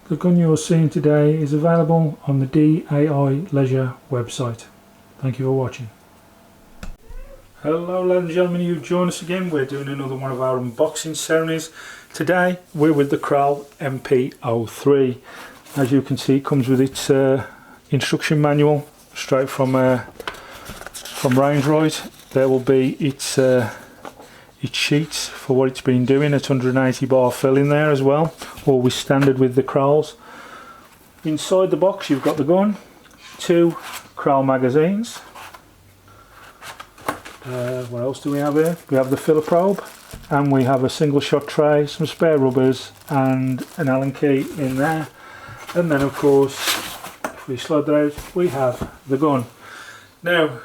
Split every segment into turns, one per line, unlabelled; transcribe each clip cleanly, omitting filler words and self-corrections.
The gun you're seeing today is available on the DAI Leisure website. Thank you for watching. Hello ladies and gentlemen, you've joined us again. We're doing another one of our unboxing ceremonies. Today we're with the Kral NP 03. As you can see, it comes with its instruction manual straight from Range Right. There will be its sheets for what it's been doing at 180 bar fill in there as well, always standard with the Krals. Inside the box you've got the gun, 2 Kral magazines. What else do we have here? We have the filler probe, and we have a single shot tray, some spare rubbers and an Allen key in there. And then of course, if we slide that out, we have the gun. Now,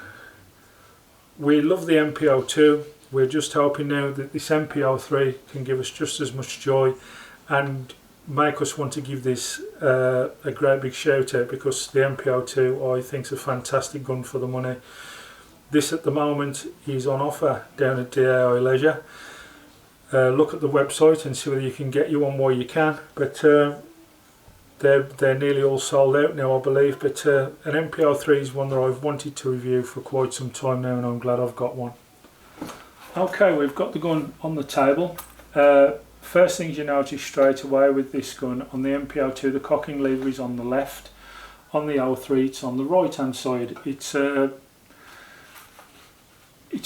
we love the NP02. We're just hoping now that this NP03 can give us just as much joy and make us want to give this a great big shout out, because the NP02 I think is a fantastic gun for the money. This at the moment is on offer down at DAI Leisure. Look at the website and see whether you can get you one while you can, but they're nearly all sold out now, I believe. But an NP03 is one that I've wanted to review for quite some time now, and I'm glad I've got one. Okay, we've got the gun on the table. First things you notice straight away with this gun, on the NP02 the cocking lever is on the left, on the 03 it's on the right hand side. It's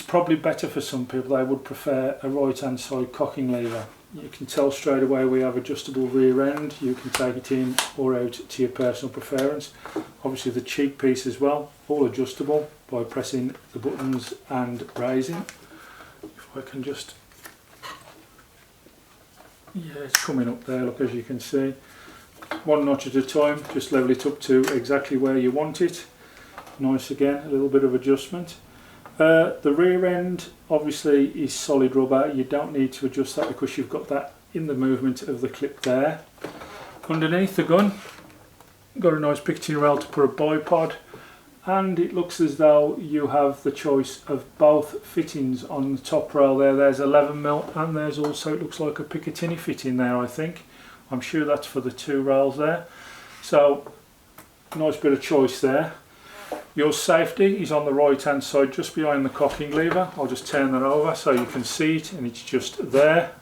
probably better for some people. They would prefer a right hand side cocking lever. You can tell straight away we have adjustable rear end. You can take it in or out to your personal preference. Obviously the cheek piece as well, all adjustable by pressing the buttons and raising. If I can just, yeah, it's coming up there, look, as you can see. One notch at a time, just level it up to exactly where you want it. Nice again, a little bit of adjustment. The rear end obviously is solid rubber. You don't need to adjust that because you've got that in the movement of the clip there. Underneath the gun, got a nice picture rail to put a bipod, and it looks as though you have the choice of both fittings on the top rail there. There's 11mm and there's also, it looks like a Picatinny fitting there, I think. I'm sure that's for the 2 rails there. So nice bit of choice there. Your safety is on the right hand side just behind the cocking lever. I'll just turn that over so you can see it, and it's just there.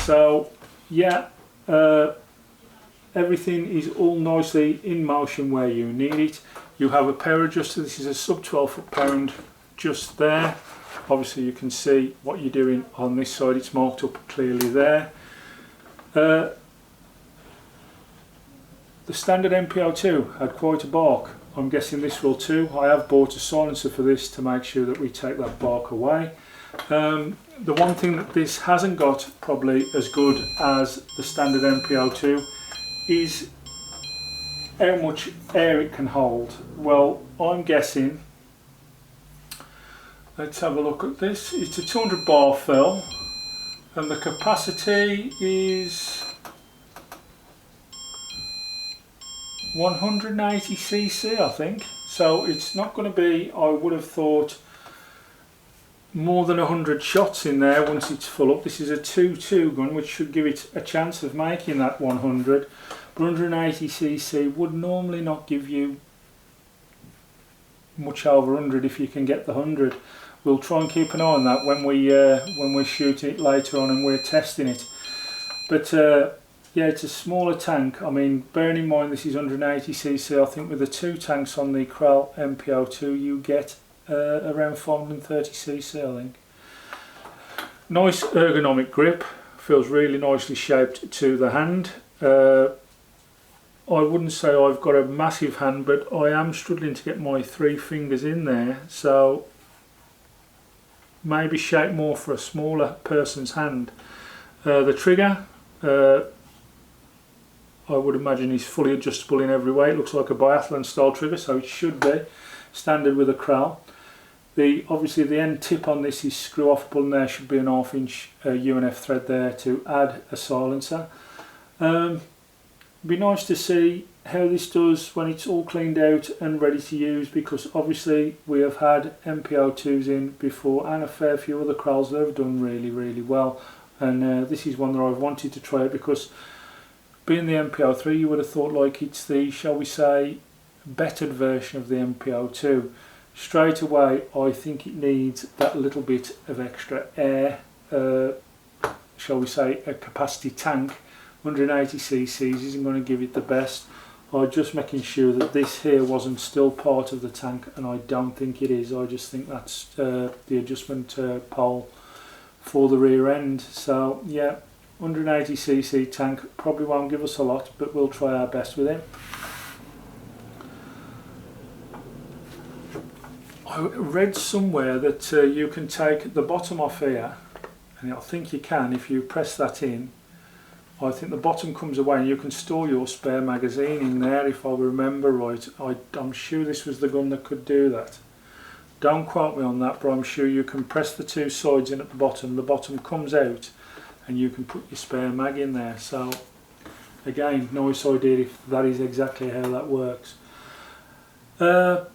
So yeah, everything is all nicely in motion where you need it. You have a power adjuster. This is a sub 12 foot-pound just there. Obviously you can see what you're doing on this side. It's marked up clearly there. The standard NP02 had quite a bark. I'm guessing this will too. I have bought a silencer for this to make sure that we take that bark away. The one thing that this hasn't got, probably as good as the standard NP02, is how much air it can hold. Well, I'm guessing, let's have a look at this. It's a 200 bar fill and the capacity is 180cc, I think. So it's not going to be, I would have thought, more than 100 shots in there once it's full up. This is a 2.2 gun, which should give it a chance of making that 100. But 180cc would normally not give you much over 100 if you can get the 100. We'll try and keep an eye on that when we're shooting it later on and we're testing it. But yeah, it's a smaller tank. I mean, bearing in mind this is 180cc, I think with the 2 tanks on the Kral NP02 you get around 530cc, I think. Nice ergonomic grip, feels really nicely shaped to the hand. I wouldn't say I've got a massive hand, but I am struggling to get my 3 fingers in there, so maybe shaped more for a smaller person's hand. The trigger, I would imagine is fully adjustable in every way. It looks like a biathlon style trigger, so it should be standard with a Kral. Obviously the end tip on this is screw offable, and there should be an 1/2 inch UNF thread there to add a silencer. Be nice to see how this does when it's all cleaned out and ready to use, because obviously we have had NP02s in before and a fair few other Krals that have done really well. and this is one that I've wanted to try out because being the MPO3 you would have thought like it's the, shall we say, bettered version of the MPO2. Straight away I think it needs that little bit of extra air, shall we say a capacity tank. 180cc isn't going to give it the best. I'm just making sure that this here wasn't still part of the tank, and I don't think it is. I just think that's the adjustment pole for the rear end. So yeah, 180cc tank probably won't give us a lot, but we'll try our best with it. I read somewhere that you can take the bottom off here, and I think you can if you press that in. I think the bottom comes away and you can store your spare magazine in there if I remember right. I'm sure this was the gun that could do that. Don't quote me on that, but I'm sure you can press the two sides in at the bottom comes out and you can put your spare mag in there. So again, nice idea if that is exactly how that works. There's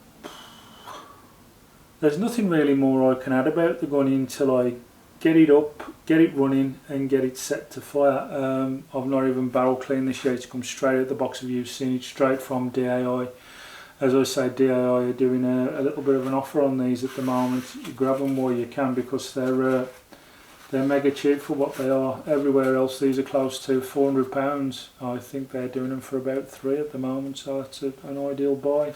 nothing really more I can add about the gun until I get it up, get it running and get it set to fire. I've not even barrel cleaned this yet. It's come straight out the box of you've seen it straight from DAI. As I say, DAI are doing a little bit of an offer on these at the moment. You grab them while you can because they're mega cheap for what they are. Everywhere else these are close to £400. I think they're doing them for about £3 at the moment, so that's an ideal buy.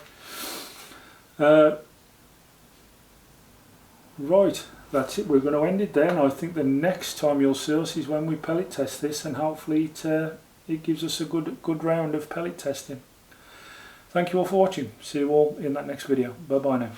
Right, that's it. We're going to end it there, and I think the next time you'll see us is when we pellet test this, and hopefully it gives us a good round of pellet testing. Thank you all for watching. See you all in that next video. Bye bye now.